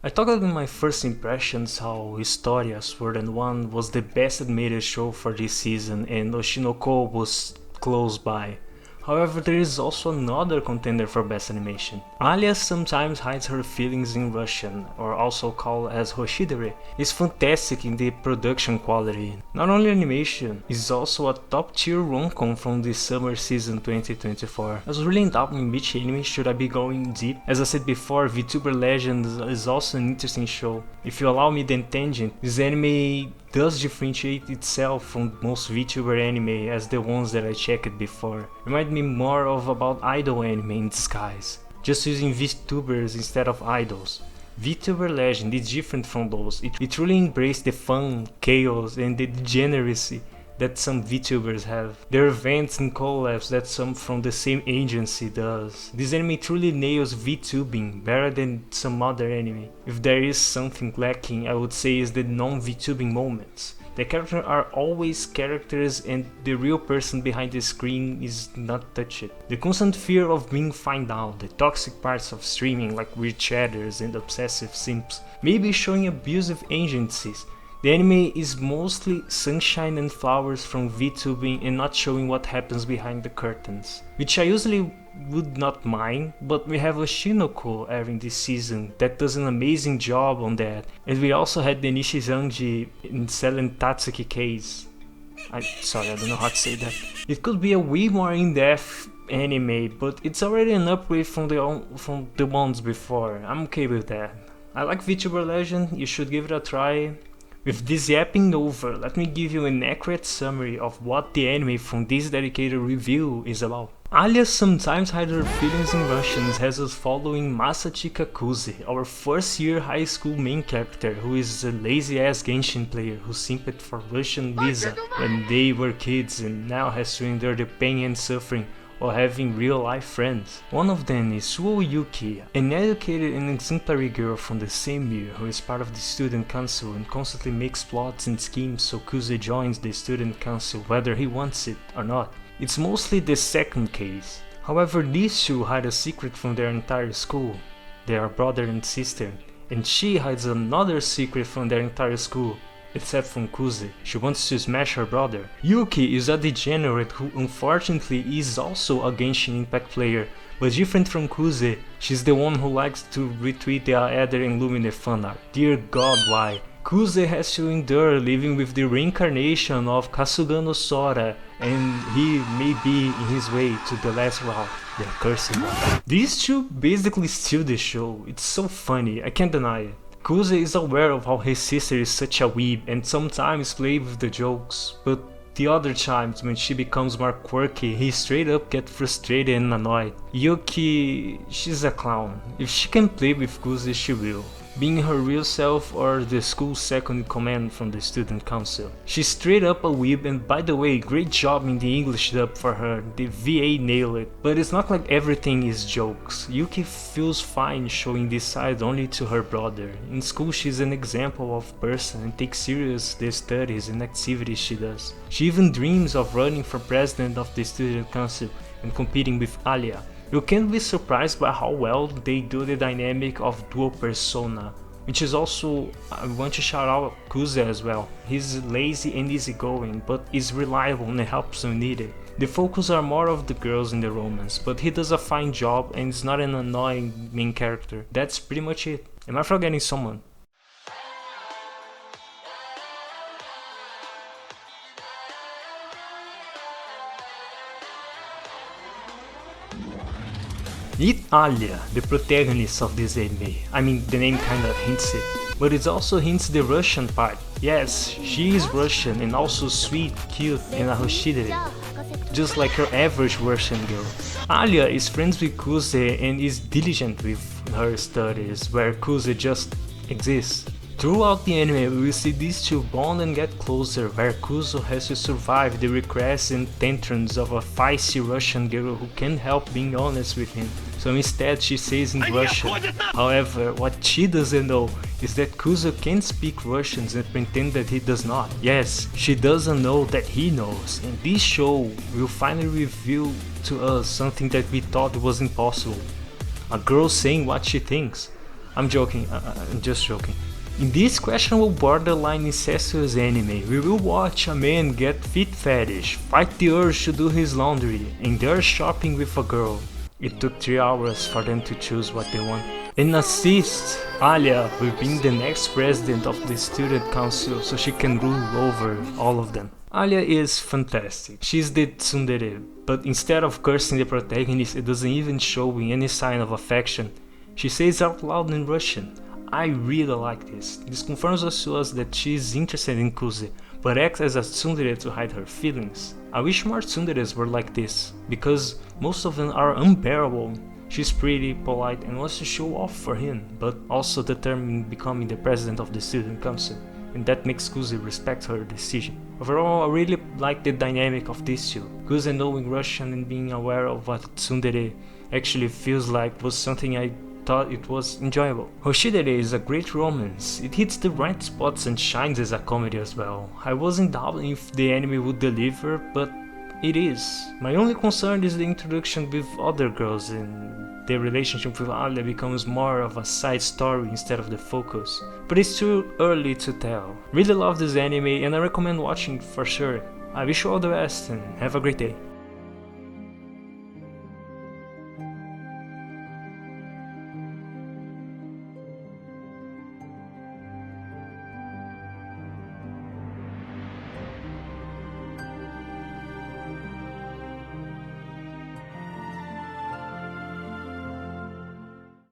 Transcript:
I talked in my first impressions how Historia Sword and One was the best animated show for this season and Oshinoko was close by. However, there is also another contender for best animation. Alia sometimes hides her feelings in Russian, or also called as Hoshidere, is fantastic in the production quality. Not only animation, is also a top tier rom-com from the summer season 2024. I was really in doubt in which anime should I be going deep. As I said before, VTuber Legends is also an interesting show. If you allow me the tangent, this anime does differentiate itself from most VTuber anime as the ones that I checked before. Remind me more of about idol anime in disguise, just using VTubers instead of idols. VTuber Legend is different from those. It truly embraced the fun, chaos and the degeneracy that some VTubers have. Their events and collabs that some from the same agency does. This anime truly nails VTubing better than some other anime. If there is something lacking, I would say is the non-VTubing moments. The characters are always characters and the real person behind the screen is not touched. The constant fear of being found out, the toxic parts of streaming like weird chatters and obsessive simps, maybe showing abusive agencies. The anime is mostly sunshine and flowers from VTubing and not showing what happens behind the curtains, which I usually would not mind, but we have Oshinoko airing this season that does an amazing job on that, and we also had the Nishizanji in Silent Tatsuki case. I don't know how to say that. It could be a way more in-depth anime, but it's already an upgrade from the ones before. I'm okay with that. I like VTuber Legend, you should give it a try. With this yapping over, let me give you an accurate summary of what the anime from this dedicated review is about. Alia sometimes hides her feelings in Russian has us following Masachika Kuze, our first year high school main character who is a lazy ass Genshin player who simped for Russian Lisa when they were kids and now has to endure the pain and suffering while having real-life friends. One of them is Suo Yuki, an educated and exemplary girl from the same year who is part of the student council and constantly makes plots and schemes so Kuze joins the student council whether he wants it or not. It's mostly the second case. However, these two hide a secret from their entire school. They are brother and sister, and she hides another secret from their entire school. Except from Kuze, she wants to smash her brother. Yuki is a degenerate who unfortunately is also a Genshin Impact player, but different from Kuze, she's the one who likes to retweet the Aether and Lumine fanart. Dear God, why? Kuze has to endure living with the reincarnation of Kasugano Sora, and he may be in his way to the last route, the accursed one. These two basically steal the show. It's so funny, I can't deny it. Kuze is aware of how his sister is such a weeb and sometimes plays with the jokes, but the other times when she becomes more quirky, he straight up gets frustrated and annoyed. Yuki, she's a clown. If she can play with Kuze, she will. Being her real self or the school's second in command from the student council. She's straight up a weeb, and by the way, great job in the English dub for her, the VA nailed it. But it's not like everything is jokes. Yuki feels fine showing this side only to her brother. In school she's an example of person and takes serious the studies and activities she does. She even dreams of running for president of the student council and competing with Alia. You can't be surprised by how well they do the dynamic of dual persona, which is also, I want to shout out Kuze as well. He's lazy and easygoing, but is reliable and helps when needed. The focus are more of the girls in the romance, but he does a fine job and is not an annoying main character. That's pretty much it. Am I forgetting someone? Meet Alia, the protagonist of this anime. I mean, the name kinda hints it, but it also hints the Russian part. Yes, she is Russian and also sweet, cute, and a hoshidere, just like her average Russian girl. Alia is friends with Kuze and is diligent with her studies, where Kuze just exists. Throughout the anime, we will see these two bond and get closer, where Kuzo has to survive the requests and tantrums of a feisty Russian girl who can't help being honest with him. So instead she says in Russian. However, what she doesn't know is that Kuzo can speak Russian and pretend that he does not. Yes, she doesn't know that he knows, and this show will finally reveal to us something that we thought was impossible. A girl saying what she thinks. I'm joking, I'm just joking. In this questionable borderline incestuous anime, we will watch a man get feet fetish, fight the urge to do his laundry, endure shopping with a girl. It took 3 hours for them to choose what they want. And assist Alia with being the next president of the student council so she can rule over all of them. Alia is fantastic. She's the tsundere, but instead of cursing the protagonist, it doesn't even show any sign of affection. She says out loud in Russian, "I really like this." This confirms to us that she is interested in Kuze, but acts as a tsundere to hide her feelings. I wish more tsunderes were like this, because most of them are unbearable. She's pretty, polite, and wants to show off for him, but also determined in becoming the president of the student council, and that makes Kuze respect her decision. Overall, I really like the dynamic of these two. Kuze knowing Russian and being aware of what tsundere actually feels like was something I thought it was enjoyable. Hoshidere is a great romance. It hits the right spots and shines as a comedy as well. I wasn't doubting if the anime would deliver, but it is. My only concern is the introduction with other girls and the relationship with Alia becomes more of a side story instead of the focus. But it's too early to tell. Really love this anime and I recommend watching for sure. I wish you all the best and have a great day.